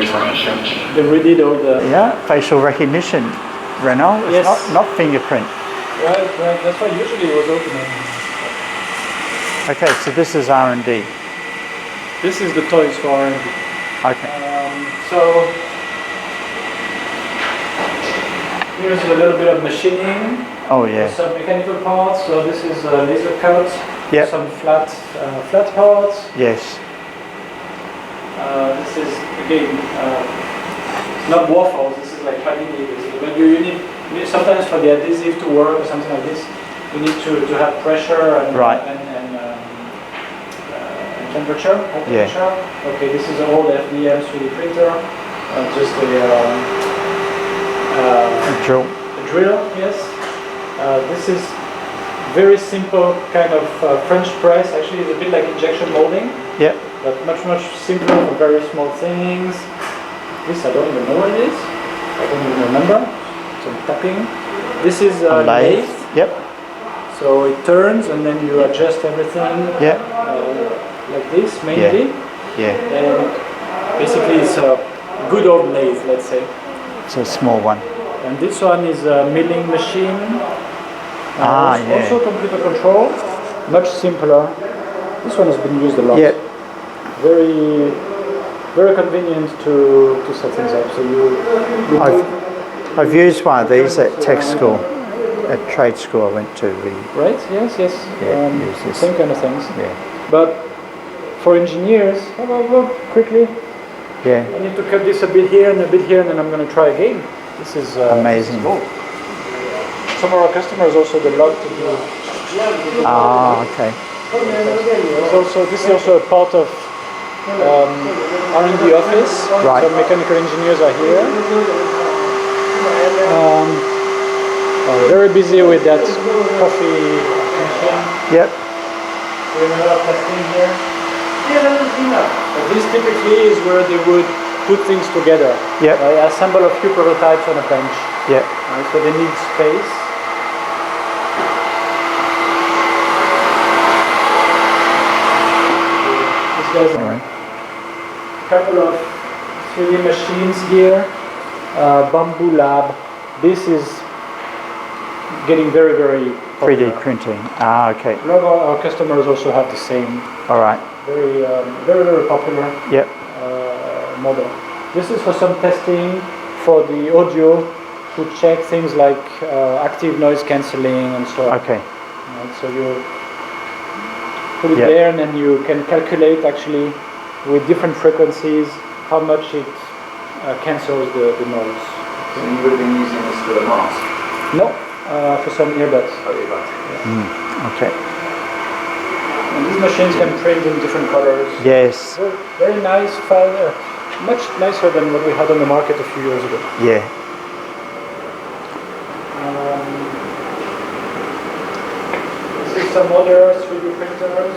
They redid all the... Yeah, facial recognition, Renaud. It's Yes. not fingerprint. Right. That's why usually it was opening. Okay, so this is R&D. This is the toys for R&D. Okay. So here's a little bit of machining. Oh yeah. Some mechanical parts. So this is laser cut. Yep. Some flat parts. Yes. This is again not waffles. This is like panini. But you need sometimes for the adhesive to work or something like this, you need to have pressure and temperature. Yeah. Okay, this is an old FDM 3D printer. Just a drill. A drill, yes. This is very simple kind of French press. Actually, it's a bit like injection molding. Yeah. But much simpler for very small things. This I don't even know what it is. I don't even remember. Some tapping. This is a lathe. Yep. So it turns and then you adjust everything. Yeah. Like this mainly. Yeah. And basically it's a good old lathe, let's say. It's a small one. And this one is a milling machine. Yeah. Also computer control. Much simpler. This one has been used a lot. Yeah. Very convenient to set things up. So I've used one of these at tech school, at trade school I went to. Right, yes. Yeah, same kind of things. Yeah. But for engineers, quickly. Yeah. I need to cut this a bit here and a bit here, and then I'm going to try again. This is amazing. This is cool. Some of our customers also they love to do. Okay. This is also a part of R&D office. Right. So mechanical engineers are here. Very busy with that coffee machine. Yep. Doing a lot of testing here. But this typically is where they would put things together. Yep. Assemble a few prototypes on a bench. Yep. So they need space. There's a couple of 3D machines here. Bamboo Lab. This is getting very popular. 3D printing. Okay. A lot of our customers also have the same. All right. Very popular. Yep. Model. This is for some testing for the audio to check things like active noise cancelling and so on. Okay. So you put it there and then you can calculate actually with different frequencies how much it cancels the noise. So you would have been using this for the mask? No, for some earbuds. Oh, earbuds. Yeah. Okay. And these machines can print in different colors. Yes. Very nice file. Much nicer than what we had on the market a few years ago. Yeah. This is some other 3D printers.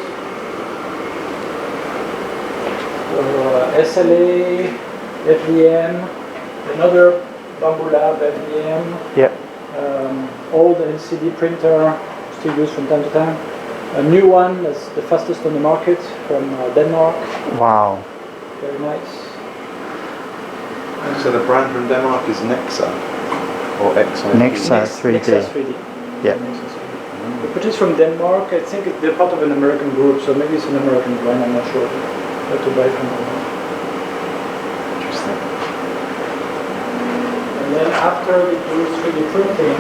SLA, FDM, another Bamboo Lab FDM. Yep. Old LCD printer, still used from time to time. A new one that's the fastest on the market from Denmark. Wow. Very nice. So the brand from Denmark is Nexa or Exa? Nexa 3D. Nexa 3D. Yeah. The purchase from Denmark, I think they're part of an American group, so maybe it's an American brand, I'm not sure. How to buy from them. Interesting. And then after we do 3D printing.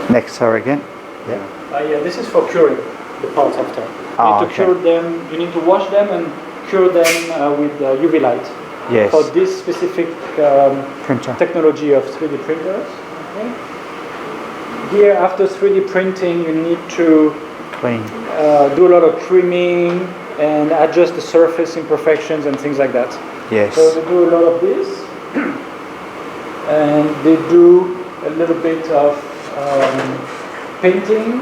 Nexa again. Yeah. Yeah, this is for curing the parts after. You need to cure them, you need to wash them and cure them with UV light. Yes. For this specific printer technology of 3D printers. Okay. Here, after 3D printing, you need to clean. Do a lot of trimming and adjust the surface imperfections and things like that. Yes. So they do a lot of this, and they do a little bit of painting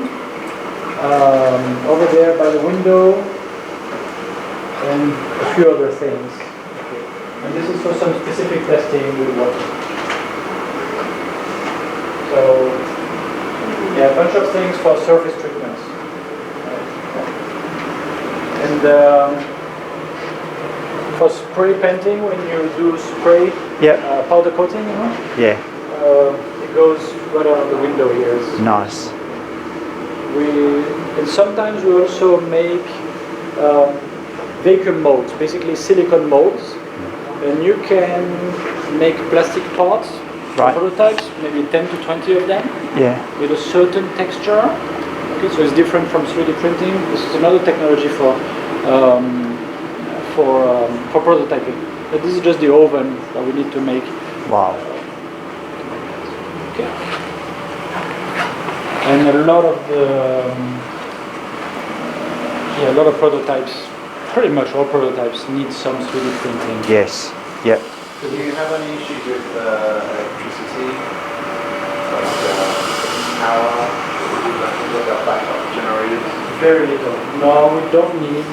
over there by the window, and a few other things. And this is for some specific testing with water. So, yeah, a bunch of things for surface treatments. For spray painting, when you do spray Yep. powder coating, you know, Yeah. it goes right out of the window here. Nice. And sometimes we also make vacuum molds, basically silicone molds, and you can make plastic parts, Right. prototypes, maybe 10 to 20 of them, Yeah. with a certain texture. Okay, so it's different from 3D printing. This is another technology for prototyping. But this is just the oven that we need to make. Wow. Okay. And a lot of prototypes, pretty much all prototypes need some 3D printing. Yes. Yep. Do you have any issues with electricity, like power, like backup generators? Very little. No, we don't need.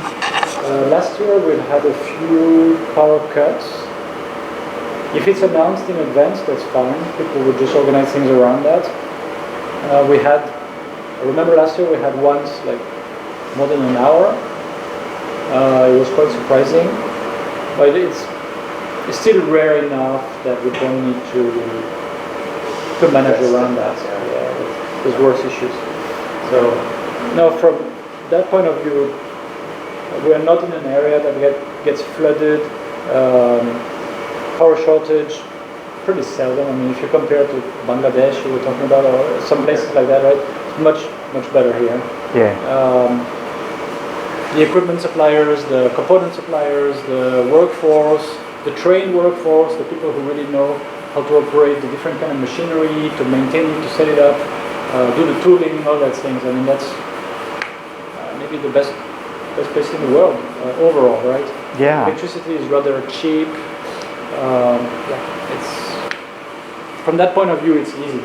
Last year we had a few power cuts. If it's announced in advance, that's fine. People would just organize things around that. I remember last year we had once like more than an hour. It was quite surprising, but it's still rare enough that we don't need to manage around that. Yeah, there's worse issues. So, no, from that point of view, we are not in an area that gets flooded. Power shortage, pretty seldom. I mean, if you compare to Bangladesh, you were talking about, or some places like that, right? It's much better here. Yeah. The equipment suppliers, the component suppliers, the workforce, the trained workforce, the people who really know how to operate the different kind of machinery, to maintain it, to set it up, do the tooling, all that things. I mean, that's maybe the best place in the world overall, right? Yeah. Electricity is rather cheap. It's from that point of view, it's easy.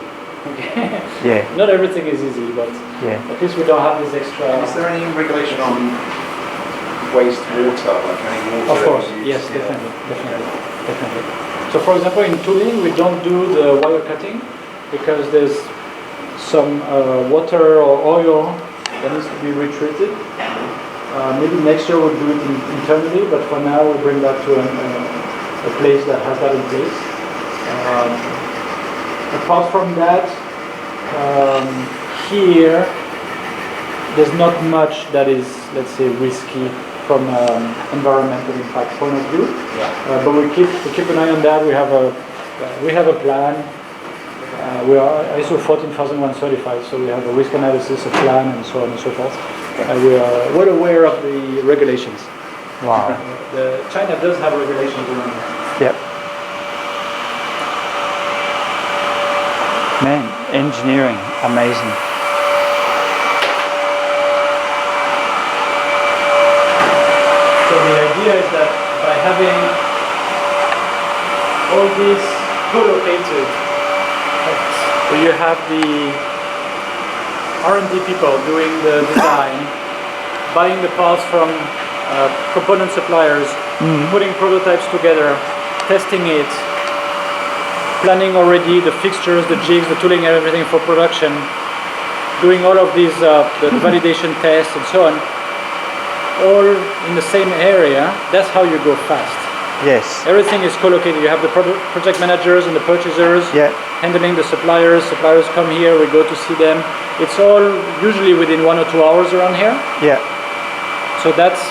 Yeah. Not everything is easy, but Yeah. at least we don't have this extra. Is there any regulation on waste water, like any water? Of course, that you yes, use? definitely. So, for example, in tooling, we don't do the wire cutting because there's some water or oil that needs to be retreated. Maybe next year we'll do it internally, but for now we'll bring that to a place that has that in place. Apart from that, here there's not much that is, let's say, risky from environmental impact point of view. But we keep an eye on that. We have a plan. We are ISO 14001 certified, so we have a risk analysis, a plan, and so on and so forth. We are well aware of the regulations. Wow. China does have regulations around that. Yep. Man, engineering, amazing. So the idea is that by having all these co-located, so you have the R&D people doing the design, buying the parts from component suppliers, putting prototypes together, testing it, planning already the fixtures, the jigs, the tooling and everything for production, doing all of these the validation tests and so on, all in the same area. That's how you go fast. Yes. Everything is co-located. You have the project managers and the purchasers handling the suppliers. Suppliers come here, we go to see them. It's all usually within 1 or 2 hours around here. Yeah. So that's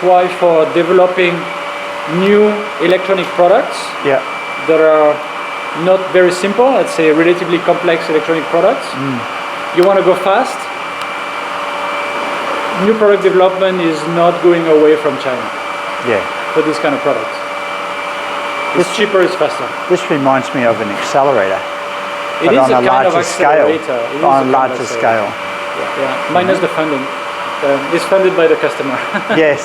why for developing new electronic products that are not very simple, let's say relatively complex electronic products, you want to go fast. New product development is not going away from China. Yeah. For this kind of products. It's cheaper, it's faster. This reminds me of an accelerator. It but is on a a kind of larger scale. accelerator. On a larger scale. Yeah. Minus the funding. It's funded by the customer. Yes.